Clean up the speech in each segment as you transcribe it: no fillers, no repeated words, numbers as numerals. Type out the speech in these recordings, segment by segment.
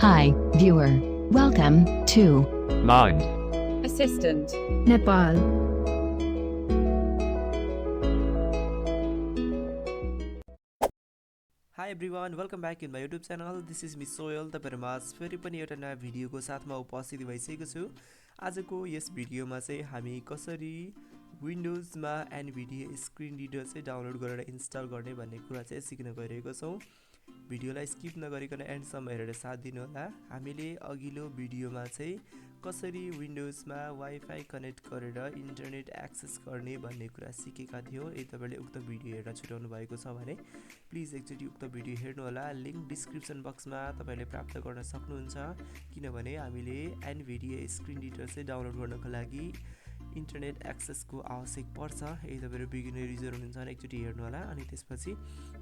Hi, viewer. Welcome to Mind Assistant Nepal. Hi everyone, welcome back in my YouTube channel. This is Miss Soil. तपाईहरुमा फेरि पनि एउटा नयाँ भिडियोको साथमा उपस्थित भइसकेको छु. आजको यस भिडियोमा चाहिँ हामी कसरी विन्डोजमा NVDA स्क्रिन रिडर चाहिँ डाउनलोड गरेर इन्स्टल गर्ने भन्ने कुरा चाहिँ सिक्न गइरहेको छौं. भिडियोलाई स्किप नगरिकन एन्डसम्म हेरेर साथ दिनु होला. हामीले अघिल्लो भिडियोमा चाहिँ कसरी विन्डोजमा वाइफाई कनेक्ट गरेर इन्टरनेट एक्सेस गर्ने भन्ने कुरा सिकेका थियौं. यदि तपाईले उक्त भिडियो हेर्न छुटाउनु भएको छ भने प्लिज एकचोटी उक्त भिडियो हेर्नु होला. लिंक डिस्क्रिप्सन बक्समा तपाईले प्राप्त गर्न सक्नुहुन्छ. किनभने हामीले NVDA स्क्रिन रिडर चाहिँ डाउनलोड गर्नको लागि इन्टरनेट एक्सेसको आवश्यक पर्छ. यदि तपाईहरु बिगिनर युजर हुनुहुन्छ भने एकचोटी हेर्नु होला अनि त्यसपछि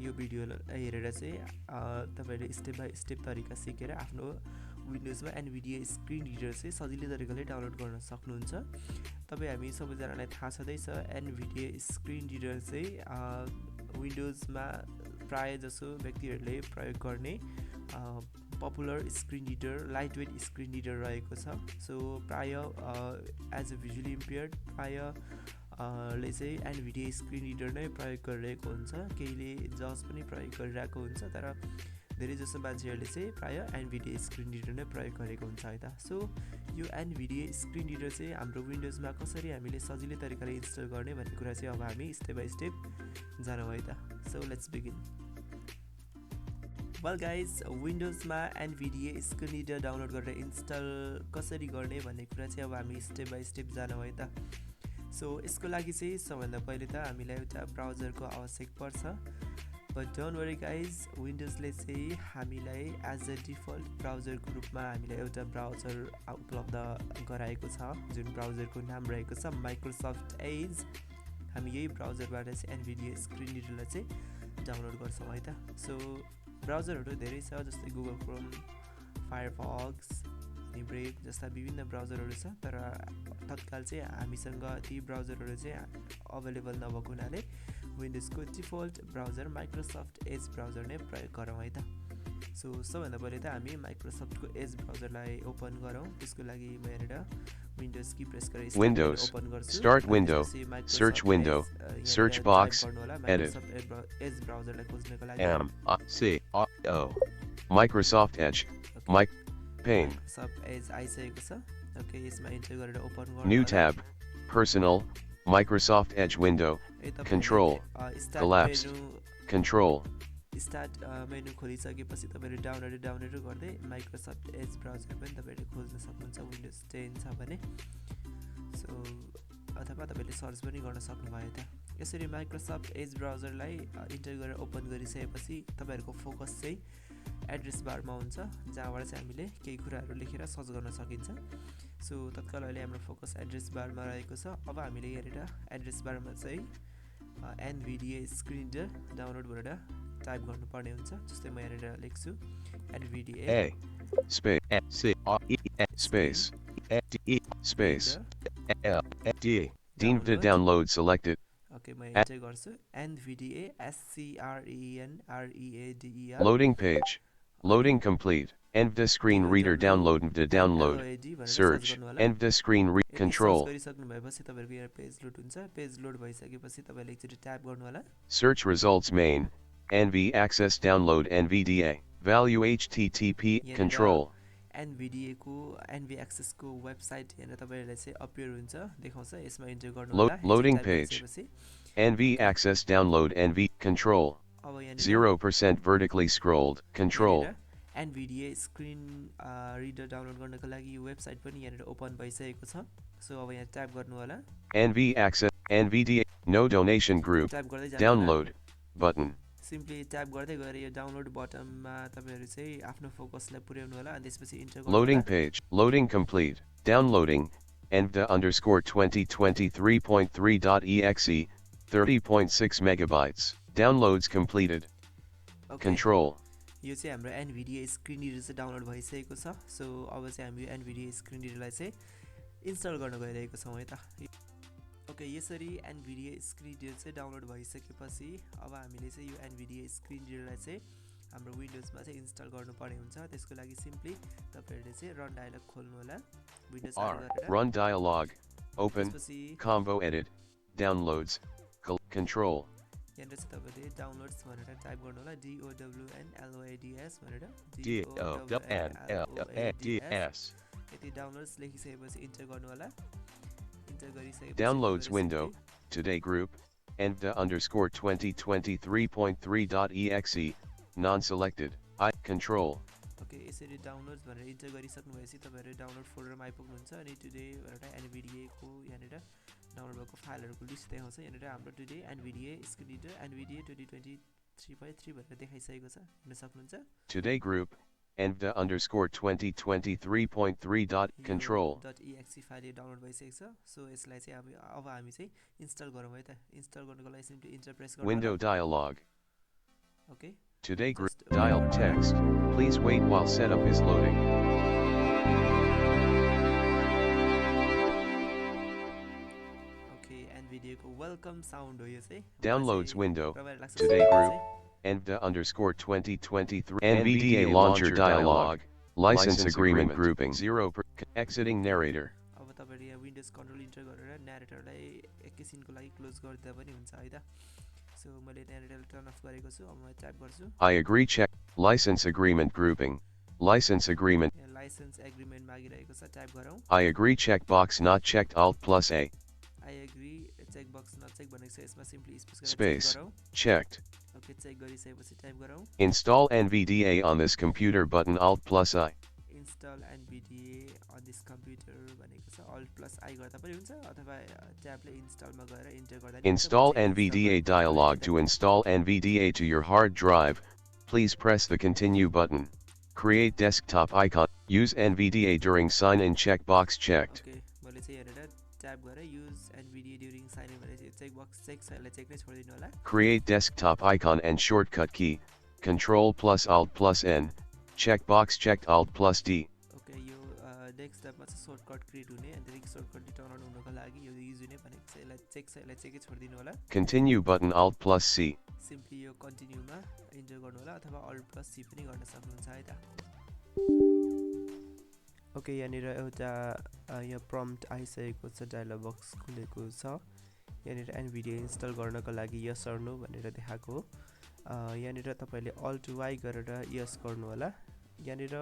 यो भिडियो हेरेर चाहिँ तपाईले स्टेप बाइ स्टेप तरिका सिकेर आफ्नो विन्डोजमा NVDA स्क्रिन रिडर चाहिँ सजिलै तरिकाले डाउनलोड गर्न सक्नुहुन्छ. हामी सबैजनालाई थाहा छँदैछ NVDA स्क्रिन रिडर चाहिँ विन्डोजमा प्राय जसो व्यक्तिहरूले प्रयोग गर्ने popular screen reader light weight screen reader रहेको छ. सो प्राय एज अ भिजुअली इम्पेयर्ड प्राय ले चाहिँ NVDA स्क्रिन रिडर नै प्रयोग गरिरहेको हुन्छ. केहीले जस पनि प्रयोग गरिरहेको हुन्छ, तर धेरै जसो मान्छेहरूले चाहिँ प्राय NVDA स्क्रिन रिडर नै प्रयोग गरेको हुन्छ है त. सो यो NVDA स्क्रिन रिडर चाहिँ हाम्रो विन्डोजमा कसरी हामीले सजिलै तरिकाले इन्स्टल गर्ने भन्ने कुरा चाहिँ अब हामी स्टेप बाइ स्टेप जानौँ है त. So let's begin. Well guys, विन्डोजमा NVDA स्क्रिन रिडर डाउनलोड गरेर इन्स्टल कसरी गर्ने भन्ने कुरा चाहिँ अब हामी स्टेप बाइ स्टेप जानौँ है त. सो यसको लागि चाहिँ सबभन्दा पहिले त हामीलाई एउटा ब्राउजरको आवश्यक पर्छ. बट डोन्ट वरी गाइज, विन्डोजले चाहिँ हामीलाई एज अ डिफल्ट ब्राउजरको रूपमा हामीलाई एउटा ब्राउजर उपलब्ध गराएको छ, जुन ब्राउजरको नाम रहेको छ माइक्रोसफ्ट एज. हामी यही ब्राउजरबाट चाहिँ NVDA स्क्रिन रिडरलाई चाहिँ डाउनलोड गर्छौँ है त. सो ब्राउजरहरू धेरै छ, जस्तै गुगल क्रोम, फायरफक्स अनि ब्रेभ जस्ता विभिन्न ब्राउजरहरू छ. तर तत्काल चाहिँ हामीसँग ती ब्राउजरहरू चाहिँ अवेलेबल नभएको हुनाले विन्डोजको default browser Microsoft Edge browser नै प्रयोग गरौँ है त. सो सबभन्दा पहिले त हामी माइक्रोसफ्टको एज ब्राउजरलाई ओपन गरौँ. त्यसको लागि म हेरेर विन्डोज की प्रेस गरेर Windows ओपन गर्छु. Start window, search window, search box, edit. Edge ब्राउजरलाई खोज्नको लागि Microsoft Edge, pane, सब एज आइसकेको छ. ओके, यसमा इन्टर गरेर ओपन गर्नु. new tab, personal, Microsoft Edge window, control, collapsed, control, start menu खोलिसकेपछि तपाईहरु डाउनलोड गर्दै माइक्रोसफ्ट एज ब्राउजर पनि तपाईहरुले खोज्न सक्नुहुन्छ. विन्डोज 10 छ भने सो अथवा तपाईले सर्च पनि गर्न सक्नुभयो त. यसरी माइक्रोसफ्ट एज ब्राउजरलाई इन्टर गरेर ओपन गरिसकेपछि तपाईहरुको फोकस चाहिँ एड्रेस बारमा हुन्छ, जहाँबाट चाहिँ हामीले केही कुराहरु लेखेर सर्च गर्न सकिन्छ. सो तत्काल अहिले हाम्रो फोकस एड्रेस बारमा रहेको छ. अब हामीले हेरेर एड्रेस बारमा चाहिँ NVDA स्क्रिन रिडर डाउनलोड गरेर टाइप गर्नुपर्ने हुन्छ. जस्तै म हेरेर लेख्छु NVDA space deemed to download selected. Okay, म इन्टर गर्छु NVDA SCRENREADER. Loading page. Loading complete. NVDA screen reader download to download. Search NVDA screen control. गरिसक्नु भएपछि तपाईहरुको यहाँ पेज लोड हुन्छ. पेज लोड भइसकेपछि तपाईले एकचोटी ट्याप गर्नु होला. Search results main. NV access download NVDA. Value HTTP control. NVDA को NV access को वेबसाइट हेर्न तपाईहरुलाई चाहिँ अपियर हुन्छ, देखाउँछ. यसमा इन्टर गर्नु होला. Loading page. NV access download NV control. 0% vertically scrolled control. NVDA screen reader download गर्नको लागि वेबसाइट पनि यहाँनिर ओपन भइसकेको छ. सो अब यहाँ ट्याप गर्नु होला. NV access NVDA no donation group download button. Simply tap गर्दै गएर यो डाउनलोड बटनमा तपाईहरु चाहिँ आफ्नो फोकसलाई पुर्याउनु होला अनि त्यसपछि इन्टर गर्नु होला. Loading page. Loading complete. Downloading NVDA_2023.3.exe 30.6 megabytes. Downloads completed. Control. यो चाहिँ हाम्रो NVDA स्क्रिन रिडर चाहिँ डाउनलोड भइसकेको छ. सो अब चाहिँ हामी NVDA स्क्रिन रिडरलाई चाहिँ इन्स्टल गर्न गइरहेको छौं है त. ओके, यसरी NVDA स्क्रिन रिडर चाहिँ डाउनलोड भइसकेपछि अब हामीले चाहिँ यो NVDA स्क्रिन रिडरलाई चाहिँ हाम्रो विन्डोजमा चाहिँ इन्स्टल गर्नुपर्ने हुन्छ त्यसको लागि सिम्पली तपाईहरुले चाहिँ रन डायलग खोल्नु होला विन्डोज चालु गरेर Run dialog. Open. त्यसपछि Combo edit. Downloads. Control. यहाँनिर चाहिँ तपाईले डाउनलोड्स भनेर टाइप गर्नु होला DOWNLOADS भनेर DOWNLOADS. यति डाउनलोड्स लेखिसकेपछि इन्टर गर्नु होला इन्टर गरिसकेपछि Downloads window. Today group. NVDA_2023.3.exe. Non-selected. Control. Okay यसरी डाउनलोड्स भनेर इन्टर गरिसक्नुभएपछि तपाईहरु डाउनलोड फोल्डरमा आइपुग्नुहुन्छ अनि टुडे भनेर NVDA को यहाँनिर डाउनलोड भएको फाइलहरुको लिस्ट देखाउँछ यहाँनिर हाम्रो today NVDA screen reader NVDA 2023.3 भनेर देखाइसकेको छ हेर्न सक्नुहुन्छ Today group. NVDA_2023.3. .exe file download भइसकेको छ सो यसलाई चाहिँ अब हामी चाहिँ इन्स्टल गरौँ है त इन्स्टल गर्नको लागि सिम्पली इन्टर प्रेस गर्नु Window dialog. Okay Today group. Dial text. Please wait while setup is loading. Okay NVDA को वेलकम साउन्ड हो यो चाहिँ Downloads window. रमाइलो लाग्छ Today सुन्नु group. चाहिँ। NVDA_2023. NVDA launcher dialog. License agreement grouping. 0. Exiting narrator. अब तपाईहरु यहाँ विन्डोज कन्ट्रोल इन्टर गरेर न्यारेटरलाई एकैछिनको लागि क्लोज गरिदिँदा पनि हुन्छ है त सो मैले न्यारेटर टर्न अफ गरेको छु अब म टाइप गर्छु I agree check. License agreement grouping. License agreement. यहाँ लाइसेन्स एग्रीमेन्ट मागिरहेको छ टाइप गरौँ I agree checkbox not checked Alt+A. I agree check box नचेक भनेको छ यसमा सिम्पली स्पेस गरेर Space. चेक गरौँ Checked. ओके चेक गरिसकेपछि टाइप गरौँ Install NVDA on this computer button Alt+I. Install NVDA on this computer भनेको छ Alt+I गर्दा पनि हुन्छ अथवा ट्याबले इन्स्टलमा गएर इन्टर गर्दा पनि हुन्छ। Install म चाहिँ NVDA इन्स्टल dialog गर्दै to install NVDA to your hard drive. Please press the continue button. Create desktop icon. Use NVDA during sign-in checkbox checked. Okay मैले चाहिँ हेरेर ट्याब गरेर use NVDA during sign in भनेर check box check छ यसलाई check नै छोडिदिनु होला Create desktop icon and shortcut key. Control+Alt+N. Checkbox checked Alt+D. Okay यो डेस्कटपमा चाहिँ सर्टकट क्रिएट हुने अनि त्यही सर्टकट टर्न अन हुनको लागि यो युज हुने भनेको चाहिँ यसलाई चेक छ यसलाई चेकै छोडिदिनु होला Continue button Alt+C. सिम्पली यो कन्टिन्यूमा इन्टर गर्नु होला अथवा Alt+C पनि गर्न सक्नुहुन्छ है त ओके यहाँनिर एउटा यो प्रम्प्ट आइसकेको छ डायलग बक्स खुलेको छ यहाँनिर NVDA इन्स्टल गर्नको लागि यस अर नो भनेर देखाएको हो यहाँनिर तपाईले Alt+Y गरेर यस गर्नु होला यहाँनिर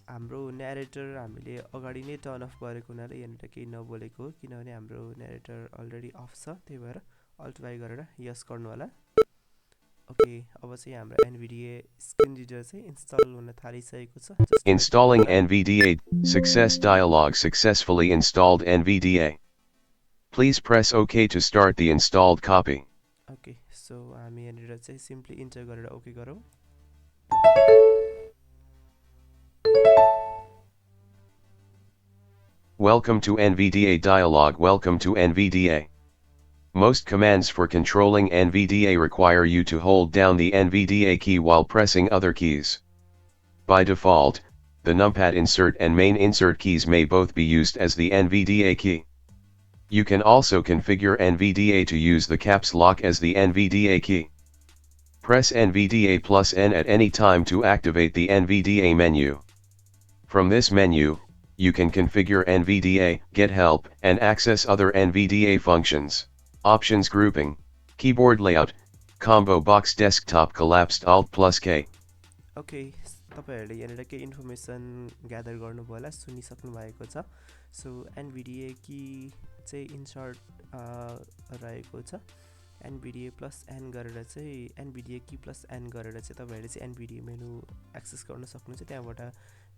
हाम्रो न्यारेटर हामीले अगाडि नै टर्न अफ गरेको हुनाले यहाँनिर केही नबोलेको हो किनभने हाम्रो न्यारेटर अलरेडी अफ छ त्यही भएर Alt+Y गरेर यस गर्नु होला ओके अब चाहिँ हाम्रो NVDA स्क्रिन रिडर चाहिँ इन्स्टल हुन थालिसकेको छ Installing NVDA. Success dialog successfully installed NVDA. Please press OK to start the installed copy. Okay so हामी यहाँनिर चाहिँ सिम्पली इन्टर गरेर ओके गरौँ Welcome to NVDA dialog. Welcome to NVDA. Most commands for controlling NVDA require you to hold down the NVDA key while pressing other keys. By default, the numpad insert and main insert keys may both be used as the NVDA key. You can also configure NVDA to use the caps lock as the NVDA key. Press NVDA+N at any time to activate the NVDA menu. From this menu, you can configure NVDA, get help, and access other NVDA functions. Options grouping, keyboard layout, combo box desktop collapsed Alt+K. Okay तपाईहरुले यहाँनिर के information gather गर्नुभयो होला सुनिसक्नु भएको छ so NVDA की चाहिँ insert रहेको छ NVDA+N गरेर चाहिँ NVDA की +N गरेर चाहिँ तपाईहरुले चाहिँ NVDA मेनु एक्सेस गर्न सक्नुहुन्छ त्यहाँबाट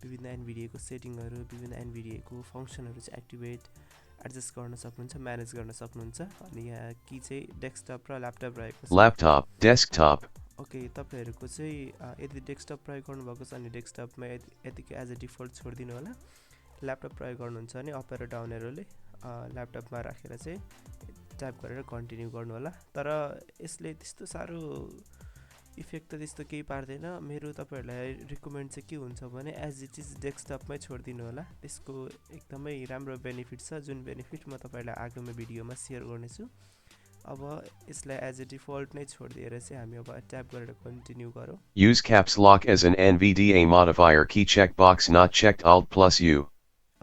विभिन्न NVDA को सेटिङहरु विभिन्न NVDA को फंक्सनहरु चाहिँ एक्टिभेट एडजस्ट गर्न सक्नुहुन्छ म्यानेज गर्न सक्नुहुन्छ अनि यहाँ की चाहिँ डेस्कटप र ल्यापटप रहेको छ Laptop, desktop. ओके तपाईहरुको चाहिँ यदि डेस्कटप प्रयोग गर्नुभएको छ अनि डेस्कटपमा यतिकै एज अ डिफल्ट छोडिदिनु होला ल्यापटप प्रयोग गर्नुहुन्छ भने अप र डाउन एरोले ल्यापटपमा राखेर चाहिँ ट्याप गरेर कन्टिन्यू गर्नु होला तर यसले त्यस्तो सारो इफेक्ट त त्यस्तो केही पार्दैन मेरो तपाईहरुलाई रिकमेन्ड चाहिँ के हुन्छ भने एज इट इज डेस्कटपमै छोडिदिनु होला त्यसको एकदमै राम्रो बेनिफिट छ जुन बेनिफिट म तपाईहरुलाई आगामी भिडियोमा शेयर गर्नेछु अब यसलाई एज अ डिफल्ट नै छोडिदिएर चाहिँ हामी अब ट्याप गरेर कन्टिन्यू गरौँ। Use caps lock as an NVDA modifier key checkbox not checked Alt plus U.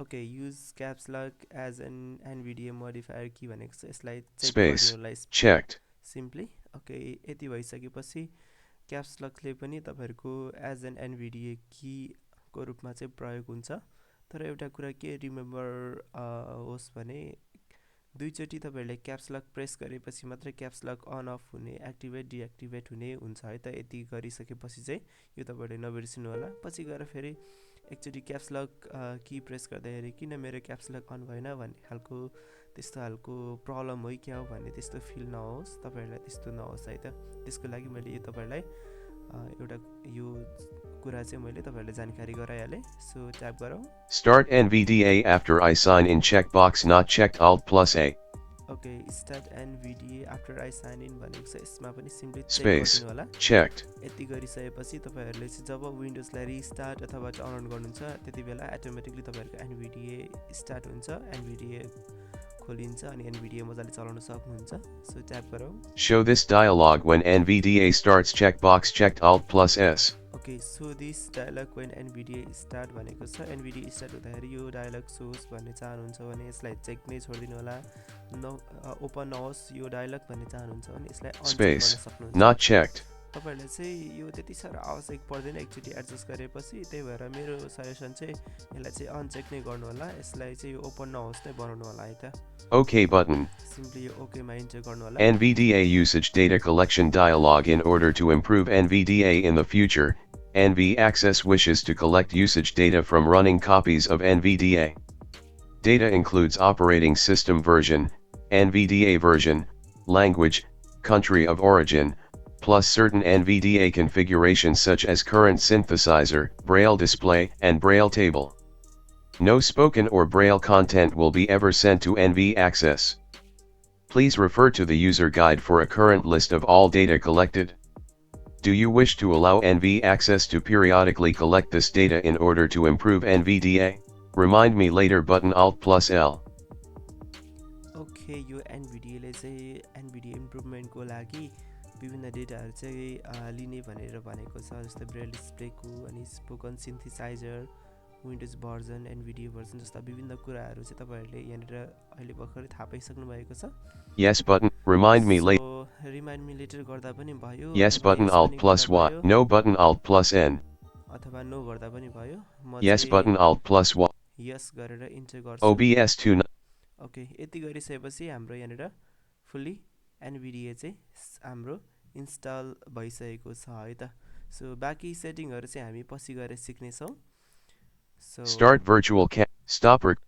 Okay use caps lock as an NVDA modifier key भनेको छ, यसलाई चेक Space. गरिदिनुलाई Checked. सिम्पली। ओके यति भइसकेपछि क्याप्स लकले पनि तपाईँहरूको एज एन एनभिडिए कीको रूपमा चाहिँ प्रयोग हुन्छ। तर एउटा कुरा के रिमेम्बर होस् भने दुईचोटि तपाईँहरूले क्याप्स लक प्रेस गरेपछि मात्रै क्याप्स लक अन अफ हुने एक्टिभेट डिएक्टिभेट हुने हुन्छ है त। यति गरिसकेपछि चाहिँ यो तपाईँहरूले नबिर्सिनु होला। पछि गएर फेरि एकचोटि क्याप्स लक की प्रेस गर्दाखेरि किन मेरो क्याप्स लक अन भएन भन्ने खालको त्यस्तो खालको प्रब्लम हो क्या हो भन्ने त्यस्तो फिल नहोस्, तपाईँहरूलाई त्यस्तो नहोस् है त। त्यसको लागि मैले यो तपाईँहरूलाई एउटा यो कुरा चाहिँ मैले तपाईँहरूलाई जानकारी गराइहालेँ। सो ट्याप गरौँ। Start NVDA after I sign in checkbox not checked Alt plus A. Okay start NVDA after I sign in भनेको छ, यसमा पनि सिम्पली चेक Space. गरिदिनु होला। Checked. यति गरिसकेपछि तपाईँहरूले चाहिँ जब विन्डोजलाई रिस्टार्ट अथवा टर्न अन गर्नुहुन्छ त्यति बेला अटोमेटिकली तपाईँहरूको एनभिडिए स्टार्ट हुन्छ, एनभिडिए खोलिन्छ अनि एनभिडिए मजाले चलाउन सक्नुहुन्छ। सो ट्याप गरौँ। Show this dialog when NVDA starts checkbox checked Alt plus S. Okay so this dialog when NVDA start भनेको छ। एनभिडिए स्टार्ट हुँदाखेरि यो डायलग सोस् भन्ने चाहनुहुन्छ भने यसलाई चेक नै छोडिदिनु होला। ओपन नहोस् यो डायलग भन्ने चाहनुहुन्छ भने यसलाई अन चेक गर्न Space. सक्नुहुन्छ। Not checked. तपाईँहरूले चाहिँ यो त्यति साह्रो आवश्यक पर्दैन एकचोटि एडजस्ट गरेपछि, त्यही भएर मेरो सजेसन चाहिँ यसलाई चाहिँ अनचेक नै गर्नु होला। यसलाई चाहिँ यो ओपन नहोस् नै बनाउनु होला है त। OK button. सिम्पली यो ओकेमा इन्टर गर्नु होला। NVDA usage data collection dialog. In order to improve NVDA in the future, NV Access wishes to collect usage data from running copies of NVDA. Data includes operating system version, NVDA version, language, country of origin, plus certain NVDA configurations such as current synthesizer, Braille display, and Braille table. No spoken or Braille content will be ever sent to NV Access. Please refer to the user guide for a current list of all data collected. Do you wish to allow NV Access to periodically collect this data in order to improve NVDA? Remind me later button Alt plus L. Okay यो एनभिडिएले चाहिँ एनभिडिए इम्प्रुभमेन्टको लागि विभिन्न डेटाहरू चाहिँ लिने भनेर भनेको छ, जस्तै ब्रेल डिस्प्लेको अनि spoken synthesizer, Windows version, NVDA version जस्ता विभिन्न कुराहरू चाहिँ तपाईँहरूले यहाँनिर अहिले भर्खरै थाहा पाइसक्नु भएको छ। Yes button, remind me later. Remind me later गर्दा पनि भयो। Yes button Alt plus Y. No button Alt plus N. अथवा नो गर्दा पनि भयो। Yes button Alt plus Y. यस गरेर इन्टर गर्छु। OBS 2. ओके यति गरिसकेपछि हाम्रो यहाँनिर फुल्ली एनभिडिए चाहिँ हाम्रो इन्स्टल भइसकेको छ है त। सो बाँकी सेटिङहरू चाहिँ हामी पछि गएर सिक्नेछौँ। So Start virtual cam. Stop rec.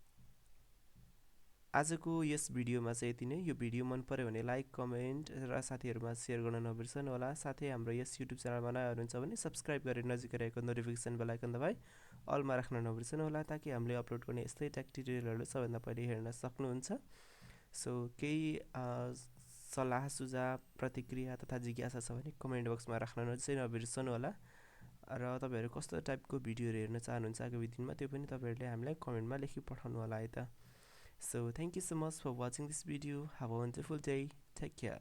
आजको यस भिडियोमा चाहिँ यति नै। यो भिडियो मन पर्यो भने लाइक, कमेन्ट र साथीहरूमा सेयर गर्न नबिर्सनु होला। साथै हाम्रो यस युट्युब च्यानलमा नयाँ हुनुहुन्छ भने सब्सक्राइब गरेर नजिकै रहेको नोटिफिकेसन बेल आइकन दबाई अलमा राख्न नबिर्सनु होला, ताकि हामीले अपलोड गर्ने यस्तै टेक ट्युटोरियलहरू सबैभन्दा पहिले हेर्न सक्नुहुन्छ। सो केही सल्लाह सुझाव प्रतिक्रिया तथा जिज्ञासा छ भने कमेन्ट बक्समा राख्न चाहिँ नबिर्सनु होला। र तपाईँहरू कस्तो टाइपको भिडियोहरू हेर्न चाहनुहुन्छ आगामी दिनमा त्यो पनि तपाईँहरूले हामीलाई कमेन्टमा लेखी पठाउनु होला है त। So thank you so much for watching this video. Have a wonderful day. Take care.